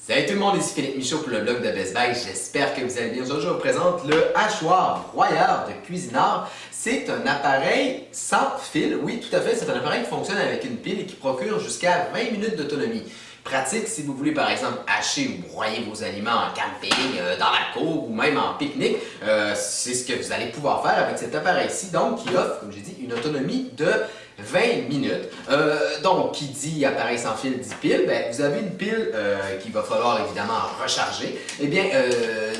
Salut tout le monde, ici Philippe Michaud pour le blog de Best Buy. J'espère que vous allez bien. Aujourd'hui, je vous présente le hachoir broyeur de Cuisinart. C'est un appareil sans fil. Oui, tout à fait, c'est un appareil qui fonctionne avec une pile et qui procure jusqu'à 20 minutes d'autonomie. Pratique si vous voulez par exemple hacher ou broyer vos aliments en camping, dans la cour ou même en pique-nique. C'est ce que vous allez pouvoir faire avec cet appareil-ci, donc qui offre, comme j'ai dit, une autonomie de 20 minutes. Donc, qui dit appareil sans fil dit pile, ben, vous avez une pile qu'il va falloir évidemment recharger. Eh bien,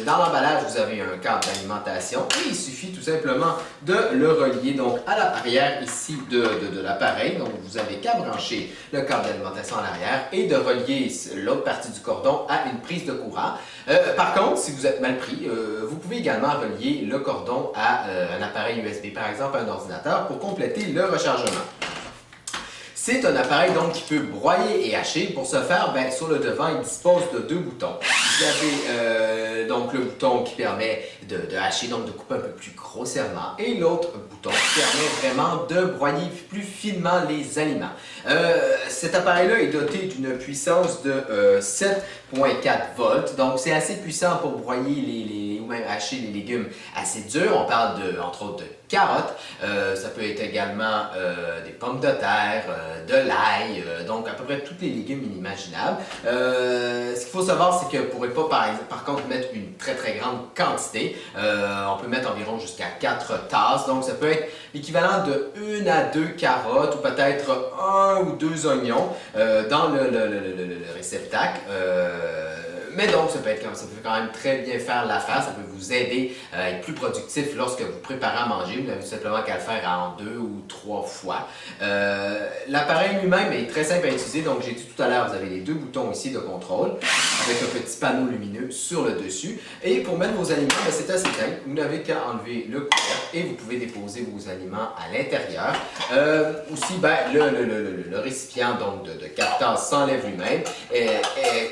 dans l'emballage, vous avez un câble d'alimentation et il suffit tout simplement de le relier donc à l'arrière ici de l'appareil. Donc, vous avez qu'à brancher le câble d'alimentation à l'arrière et de relier l'autre partie du cordon à une prise de courant. Par contre, si vous êtes mal pris, vous pouvez également relier le cordon à un appareil USB, par exemple un ordinateur, pour compléter le rechargement. C'est un appareil donc qui peut broyer et hacher. Pour ce faire, ben, sur le devant, il dispose de deux boutons. Vous avez donc le bouton qui permet de hacher, donc de couper un peu plus grossièrement, et l'autre bouton qui permet vraiment de broyer plus finement les aliments. Cet appareil-là est doté d'une puissance de 7,4 volts, donc c'est assez puissant pour broyer ou même hacher les légumes assez durs. On parle entre autres de carottes, ça peut être également des pommes de terre, de l'ail, donc à peu près tous les légumes inimaginables. Ce qu'il faut savoir, c'est qu'on ne pourrait pas par contre mettre une très grande quantité. On peut mettre environ jusqu'à 4 tasses, donc ça peut être l'équivalent de 1 à 2 carottes ou peut-être 1 ou 2 oignons dans le réceptacle. Mais donc, ça peut quand même très bien faire l'affaire, ça peut vous aider à être plus productif lorsque vous préparez à manger. Vous n'avez tout simplement qu'à le faire en 2 ou 3 fois. L'appareil lui-même est très simple à utiliser, donc j'ai dit tout à l'heure, vous avez les deux boutons ici de contrôle avec un petit panneau lumineux sur le dessus. Et pour mettre vos aliments, ben, c'est assez simple. Vous n'avez qu'à enlever le couvercle et vous pouvez déposer vos aliments à l'intérieur. Aussi, ben, le récipient donc de 4 tasses s'enlève lui-même,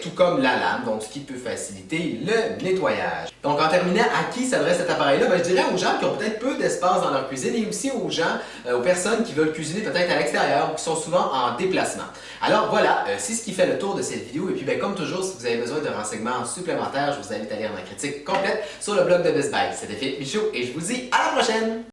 tout comme la lame, donc ce qui peut faciliter le nettoyage. Donc en terminant, à qui s'adresse cet appareil-là? Ben, je dirais aux gens qui ont peut-être peu d'espace dans leur cuisine et aussi aux gens, aux personnes qui veulent cuisiner peut-être à l'extérieur ou qui sont souvent en déplacement. Alors voilà, c'est ce qui fait le tour de cette vidéo. Et puis ben, comme toujours, si vous avez besoin de renseignements supplémentaires, je vous invite à lire ma critique complète sur le blog de Best Buy. C'était Philippe Michaud et je vous dis à la prochaine!